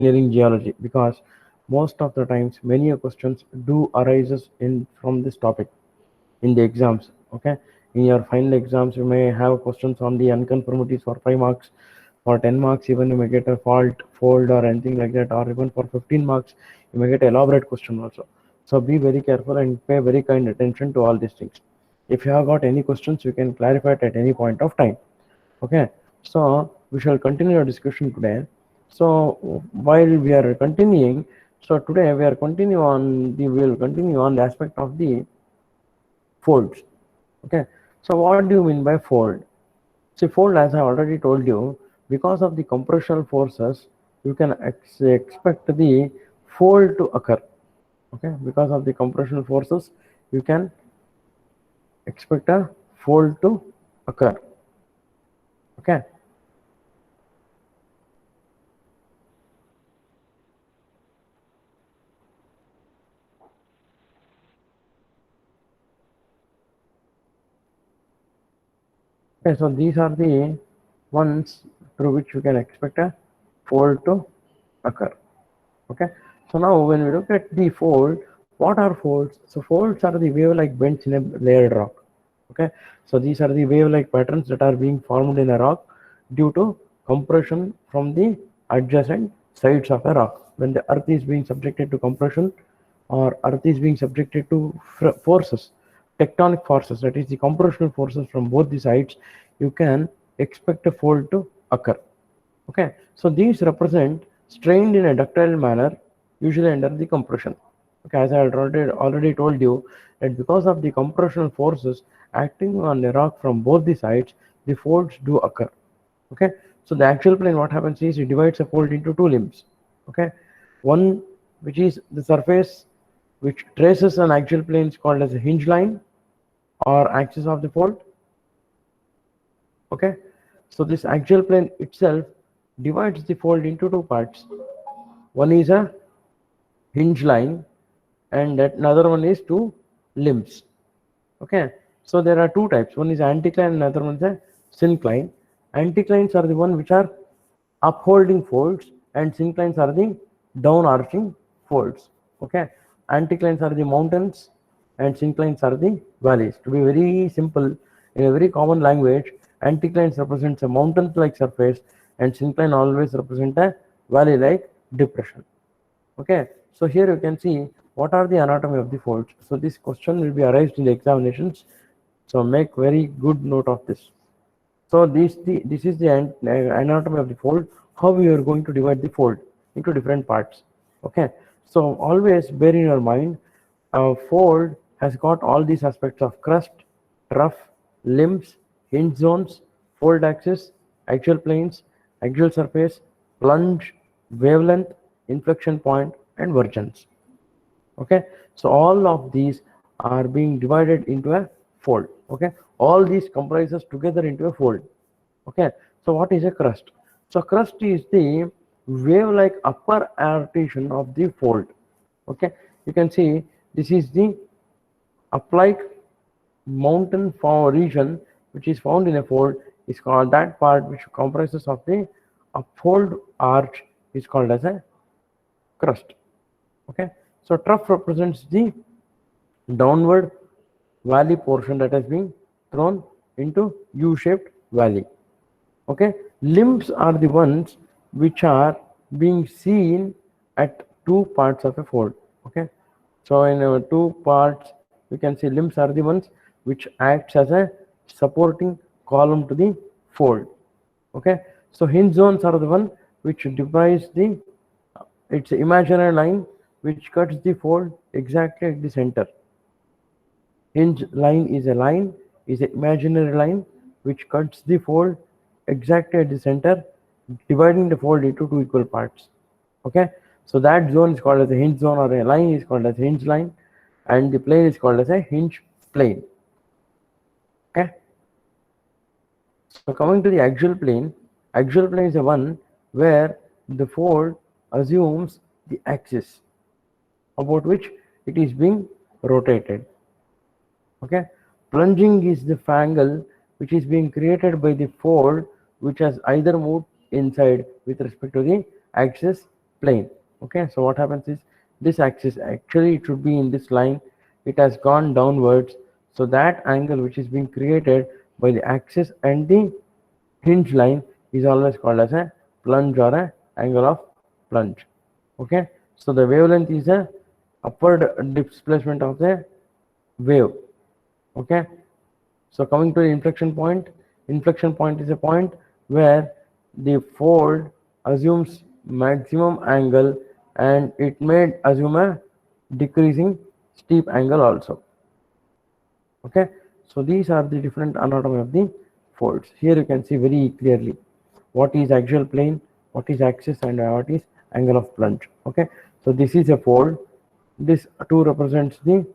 engineering geology, because most of the times many questions do arises in from this topic in the exams. Okay, in your final exams you may have questions on the unconformities for 5 marks. For 10 marks even you may get a fault fold or anything like that, or even for 15 marks you may get elaborate question also. So be very careful and pay very kind attention to all these things. If you have got any questions you can clarify it at any point of time. Okay, so we shall continue our discussion today. So while we are continuing, so today we will continue on the aspect of the folds. Okay, so what do you mean by fold? See, fold, as I already told you, because of the compressional forces you can expect the fold to occur. Okay, because of the compressional forces you can expect a fold to occur. Okay, okay, so these are the ones through which you can expect a fold to occur. Okay, so now when we look at the fold, what are folds? So folds are the wave-like bends in a layered rock. Okay, so these are the wave-like patterns that are being formed in a rock due to compression from the adjacent sides of a rock. When the earth is being subjected to compression, or earth is being subjected to forces, tectonic forces, that is the compressional forces from both the sides, you can expect a fold to occur. Okay, so these represent strained in a ductile manner, usually under the compression. Okay, as I already told you that because of the compressional forces acting on the rock from both the sides, the folds do occur. Okay, so the axial plane, what happens is it divides a fold into two limbs. Okay, one which is the surface which traces an axial plane is called as a hinge line or axis of the fold. Okay, so this axial plane itself divides the fold into two parts. One is a hinge line and that another one is two limbs. Okay, so there are two types. One is anticline and another one is a syncline. Anticlines are the one which are upholding folds and synclines are the down arching folds. Okay, anticlines are the mountains and synclines are the valleys. To be very simple, in a very common language, anticlines represents a mountain like surface and syncline always represent a valley like depression. Okay, so here you can see what are the anatomy of the folds. So this question will be arised in the examinations, so make very good note of this. So this is the anatomy of the fold, how we are going to divide the fold into different parts. Okay, so always bear in your mind, a fold has got all these aspects of crust, trough, limbs, hinge zones, fold axis, axial planes, axial surface, plunge, wavelength, inflection point, and vergence. Okay, so all of these are being divided into a fold. Okay, all these comprises together into a fold. Okay, so what is a crust? So crust is the wave like upper articulation of the fold. Okay, you can see this is the uplike mountain region which is found in a fold is called, that part which comprises of the upfold arch is called as a crust. Okay, so trough represents the downward valley portion that has been thrown into U-shaped valley. Okay, limbs are the ones which are being seen at two parts of a fold. Okay, so in two parts you can see limbs are the ones which acts as a supporting column to the fold. Okay, so hinge zones are the one which divides the, it's imaginary line which cuts the fold exactly at the center. Hinge line is a line, is an imaginary line which cuts the fold exactly at the center, dividing the fold into two equal parts. Okay, so that zone is called as a hinge zone, or a line is called as a hinge line, and the plane is called as a hinge plane. Okay, so coming to the axial plane is the one where the fold assumes the axis about which it is being rotated. Okay, plunging is the angle which is being created by the fold which has either moved inside with respect to the axis plane. Okay, so what happens is this axis actually it should be in this line, it has gone downwards, so that angle which is being created by the axis and the hinge line is always called as a plunge or a angle of plunge. Okay, so the wavelength is a upward displacement of the wave. Okay, so coming to the inflection point is a point where the fold assumes maximum angle and it may assume a decreasing steep angle also. Okay, so these are the different anatomy of the folds. Here you can see very clearly what is axial plane, what is axis, and what is angle of plunge. Okay, so this is a fold. This two represents the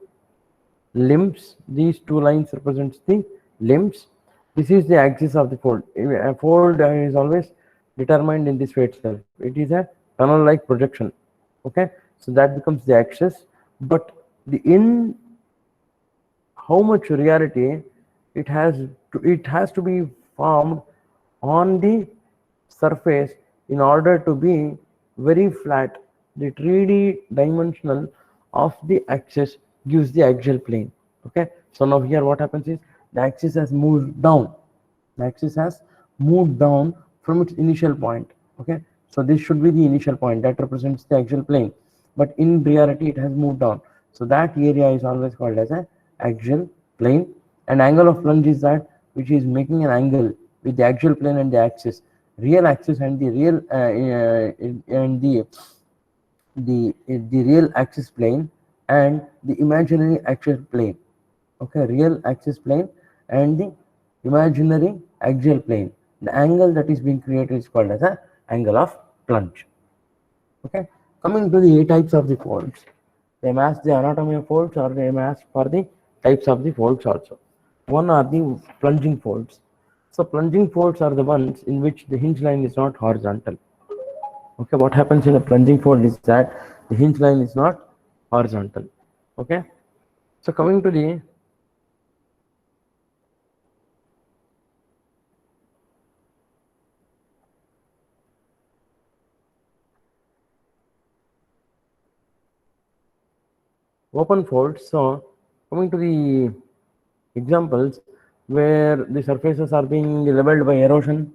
limbs. These two lines represents the limbs. This is the axis of the fold. A fold is always determined in this way itself. It is a tunnel like projection. Okay, so that becomes the axis, but the in how much reality it has to be formed on the surface in order to be very flat. The 3D dimensional of the axis gives the axial plane. Okay, so now here what happens is the axis has moved down. The axis has moved down from its initial point. Okay, so this should be the initial point that represents the axial plane, but in reality it has moved down, so that area is always called as a axial plane. And angle of plunge is that which is making an angle with the axial plane and the axis, real axis and the real and the real axis plane and the imaginary axial plane. Okay, real axis plane and the imaginary axial plane. The angle that is being created is called as a angle of plunge. Okay, coming to the types of the folds. They match the anatomy of folds or they match for the types of the folds also. One are the plunging folds. So plunging folds are the ones in which the hinge line is not horizontal. Okay, what happens in a plunging fold is that the hinge line is not horizontal. Okay, so coming to the open folds. So coming to the examples where the surfaces are being leveled by erosion,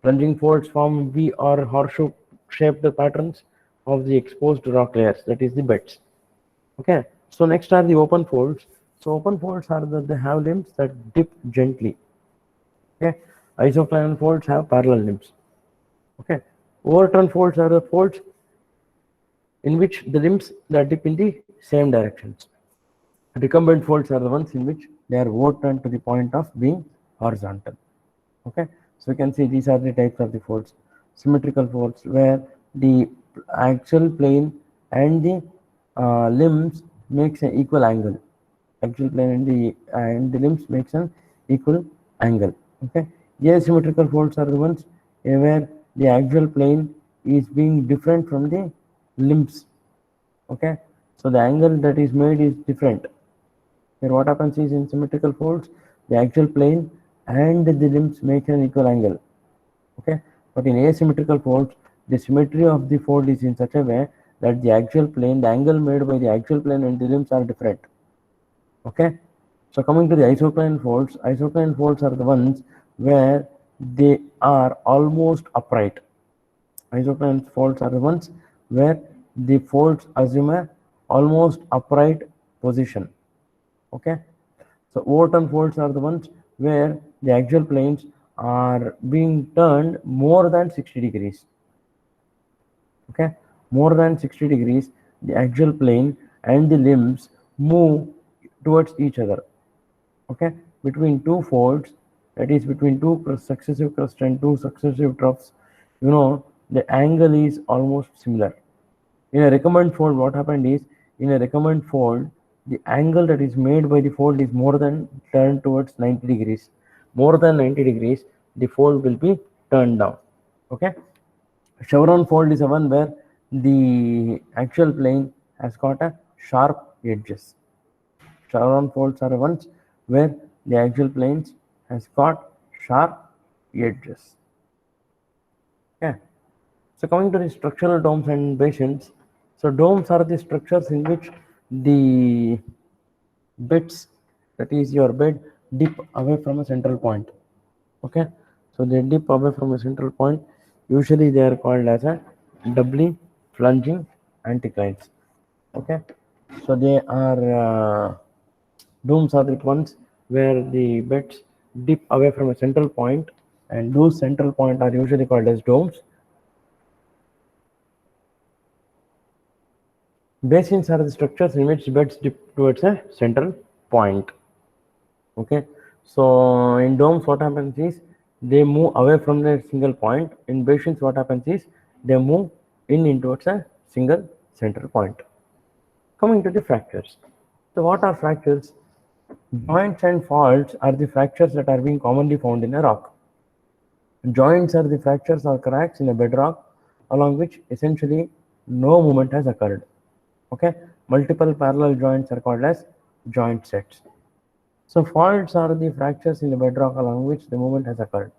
plunging folds form V or horseshoe shaped patterns of the exposed rock layers, that is the beds. Okay, so next are the open folds. So open folds are that they have limbs that dip gently. Okay, isoclinal folds have parallel limbs. Okay, overturn folds are the folds in which the limbs that dip in the same directions. Recumbent folds are the ones in which they are overturned to the point of being horizontal. Okay, so you can see these are the types of the folds. Symmetrical folds where the axial plane and the limbs makes an equal angle. Axial plane and the limbs makes an equal angle. Okay, asymmetrical folds are the ones where the axial plane is being different from the limbs. Okay, so the angle that is made is different. Here what happens is in symmetrical folds, the axial plane and the limbs make an equal angle. Okay, but in asymmetrical folds, the symmetry of the fold is in such a way that the axial plane, the angle made by the axial plane and the limbs are different. Okay, so coming to the isocline folds are the ones where they are almost upright. Isocline folds are the ones where the folds assume a almost upright position. Okay, so overturn folds are the ones where the axial planes are being turned more than 60 degrees. Okay, more than 60 degrees, the axial plane and the limbs move towards each other. Okay, between two folds, that is between two successive crusts and two successive troughs, the angle is almost similar. In a recumbent fold, what happened is, in a recumbent fold, the angle that is made by the fold is more than turned towards 90 degrees. More than 90 degrees, the fold will be turned down. Okay, chevron fold is the one where the actual plane has got a sharp edges. Chevron folds are the ones where the actual planes has got sharp edges. Okay, So coming to the structural domes and basins, so domes are the structures in which the beds, that is your bed, dip away from a central point. Okay, so they dip away from a central point. Usually they are called as a doubly plunging anticlines. Okay, so they are domes are the ones where the beds dip away from a central point, and those central point are usually called as domes. Basins are the structures in which beds dip towards a central point. Okay, so in domes what happens is they move away from the single point. In basins what happens is they move in towards a single central point. Coming to the fractures. So what are fractures? Joints and faults are the fractures that are being commonly found in a rock. Joints are the fractures or cracks in a bedrock along which essentially no movement has occurred. Okay, multiple parallel joints are called as joint sets. So faults are the fractures in the bedrock along which the movement has occurred.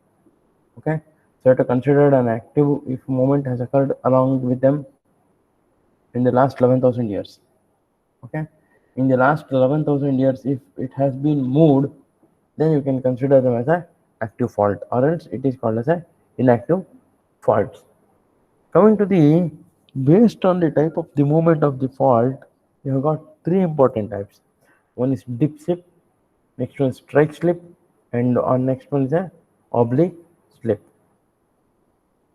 Okay, so it is considered an active if movement has occurred along with them in the last 11,000 years. Okay, in the last 11,000 years, if it has been moved, then you can consider them as a active fault, or else it is called as a inactive faults. Coming to the, based on the type of the movement of the fault, you have got three important types. One is dip slip, next one is strike slip, and on next one is a oblique slip.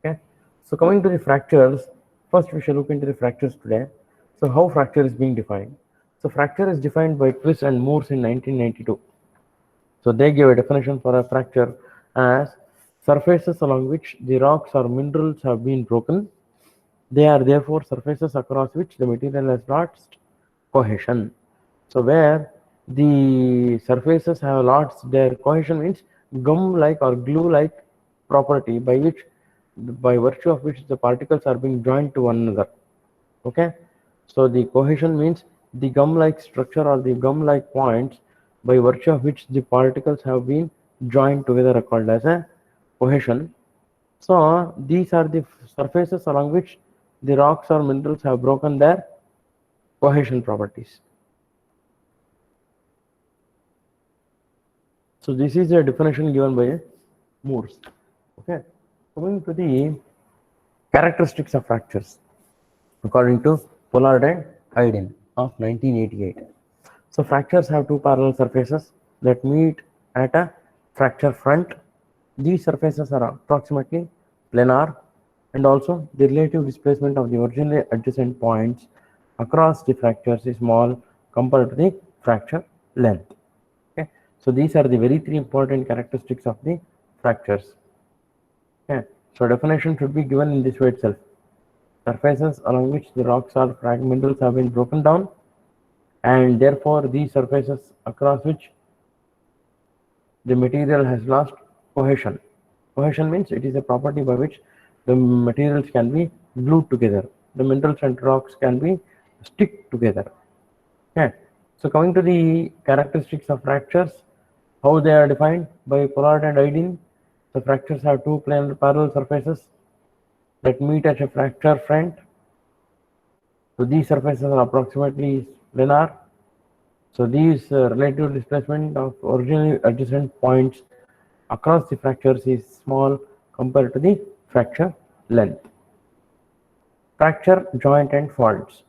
Okay, so coming to the fractures, first we shall look into the fractures today. So how fracture is being defined? So fracture is defined by Twiss and Moores in 1992. So they gave a definition for a fracture as surfaces along which the rocks or minerals have been broken. They are therefore surfaces across which the material has lost cohesion. So where the surfaces have lost their cohesion means gum-like or glue-like property by virtue of which the particles are being joined to one another. Okay, so the cohesion means the gum-like structure or the gum-like points by virtue of which the particles have been joined together are called as a cohesion. So these are the surfaces along which the rocks or minerals have broken their cohesion properties. So this is a definition given by Moores. Okay, coming to the characteristics of fractures according to Pollard and Hayden of 1988. So fractures have two parallel surfaces that meet at a fracture front. These surfaces are approximately planar, and also the relative displacement of the originally adjacent points across the fractures is small compared to the fracture length. Okay, so these are the very three important characteristics of the fractures. Okay, so definition should be given in this way itself. Surfaces along which the rocks or fragmentals have been broken down, and therefore these surfaces across which the material has lost cohesion. Cohesion means it is a property by which the materials can be glued together. The minerals and rocks can be stick together. Okay. So coming to the characteristics of fractures, how they are defined by Pollard and Hayden. The fractures have two parallel surfaces that meet at a fracture front. So these surfaces are approximately planar. So these relative displacement of originally adjacent points across the fractures is small compared to the fracture length. Fracture, joint and faults.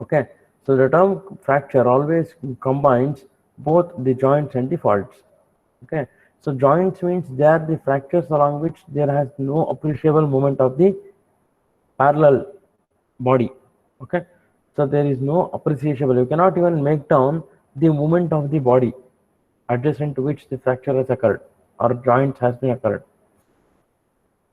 Okay, so the term fracture always combines both the joints and the faults. Okay, so joints means they are the fractures along which there has no appreciable movement of the parallel body. Okay, so there is no appreciable, you cannot even make down the movement of the body adjacent to which the fracture has occurred or joint has been occurred.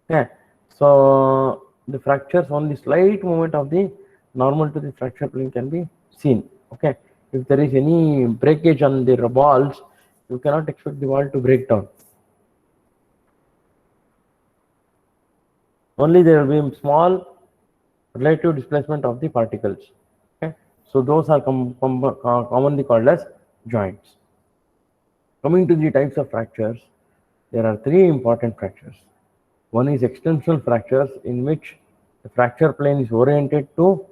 Okay, so the fractures, only slight movement of the normal to the fracture plane can be seen. Okay, if there is any breakage on the walls, you cannot expect the wall to break down. Only there will be small relative displacement of the particles. Okay, so those are commonly called as joints. Coming to the types of fractures, there are three important fractures. One is extensional fractures, in which the fracture plane is oriented to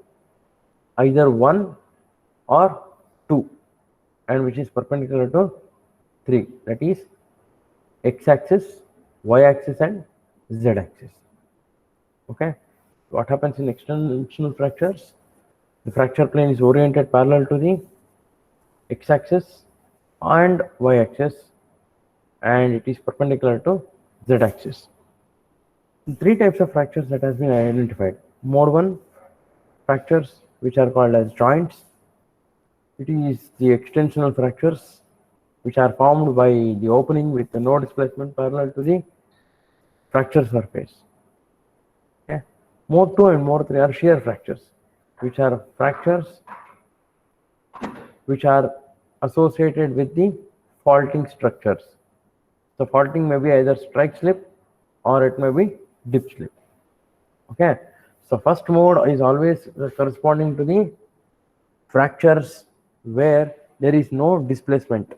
either 1 or 2, and which is perpendicular to 3, that is x-axis, y-axis and z-axis. Okay, what happens in extensional fractures? The fracture plane is oriented parallel to the x-axis and y-axis, and it is perpendicular to z-axis. Three types of fractures that has been identified. Mode 1 fractures, which are called as joints. It is the extensional fractures which are formed by the opening with no displacement parallel to the fracture surface. Okay. Mode 2 and mode 3 are shear fractures, which are fractures which are associated with the faulting structures. So faulting may be either strike slip or it may be dip slip. Okay, so first mode is always corresponding to the fractures where there is no displacement.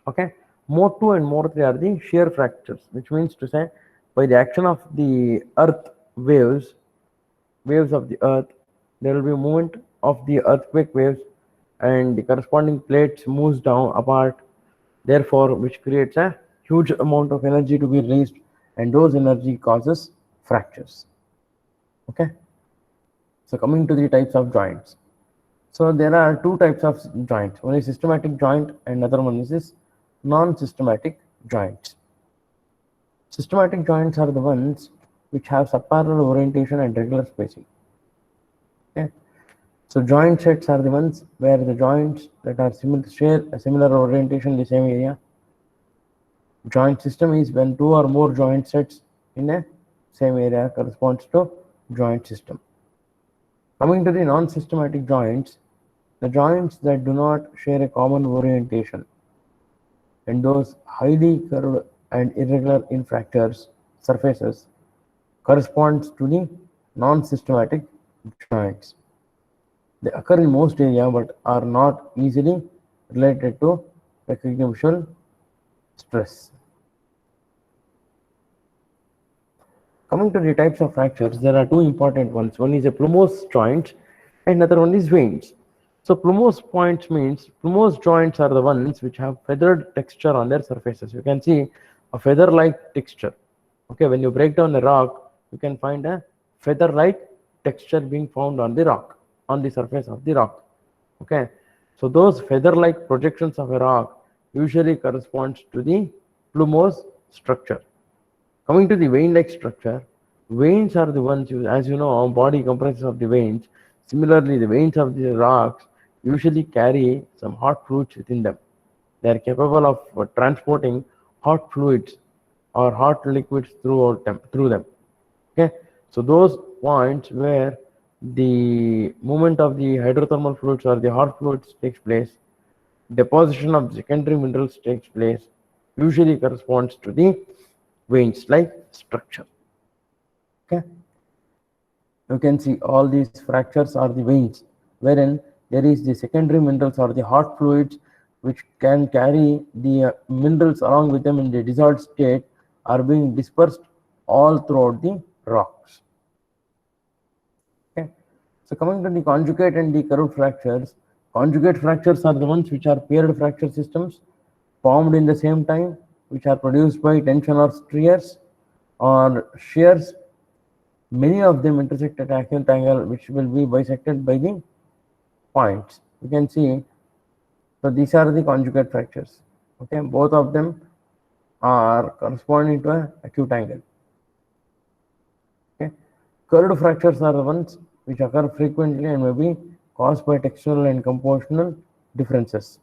Okay, mode 2 and mode 3 are the shear fractures, which means to say by the action of the earth waves of the earth, there will be movement of the earthquake waves and the corresponding plates moves down apart, therefore which creates a huge amount of energy to be released, and those energy causes fractures. Okay, so coming to the types of joints. So there are two types of joints. One is systematic joint and another one is non-systematic joints. Systematic joints are the ones which have subparallel orientation and regular spacing. Okay, so joint sets are the ones where the joints that are share a similar orientation in the same area. Joint system is when two or more joint sets in a same area corresponds to joint system. Coming to the non-systematic joints, the joints that do not share a common orientation and those highly curved and irregular in fractures surfaces corresponds to the non-systematic joints. They occur in most areas but are not easily related to recognition stress. Coming to the types of fractures, there are two important ones. One is a plumose joint and another one is veins. So plumose points means plumose joints are the ones which have feathered texture on their surfaces. You can see a feather-like texture. Okay, when you break down a rock, you can find a feather-like texture being found on the rock, on the surface of the rock. Okay, so those feather-like projections of a rock usually corresponds to the plumose structure. Coming to the vein-like structure, veins are the ones, as you know, our body comprises of the veins. Similarly, the veins of the rocks usually carry some hot fluids within them. They are capable of transporting hot fluids or hot liquids through them. Okay, so those points where the movement of the hydrothermal fluids or the hot fluids takes place, deposition of secondary minerals takes place, usually corresponds to the veins like structure. Okay, you can see all these fractures are the veins wherein there is the secondary minerals or the hot fluids which can carry the minerals along with them in the dissolved state are being dispersed all throughout the rocks. Okay, so coming to the conjugate and the curved fractures, conjugate fractures are the ones which are paired fracture systems formed in the same time, which are produced by tension or striations or shears. Many of them intersect at acute angle, which will be bisected by the points. You can see, so these are the conjugate fractures. Okay, both of them are corresponding to an acute angle. Okay, curved fractures are the ones which occur frequently and may be caused by textural and compositional differences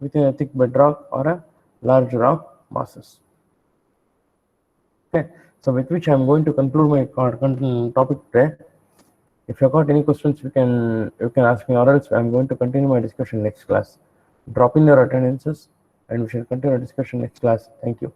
within a thick bedrock or a large rock masses. Okay, so with which I am going to conclude my topic today. If you have got any questions, you can ask me, or else I am going to continue my discussion next class. Drop in your attendances and we shall continue our discussion next class. Thank you.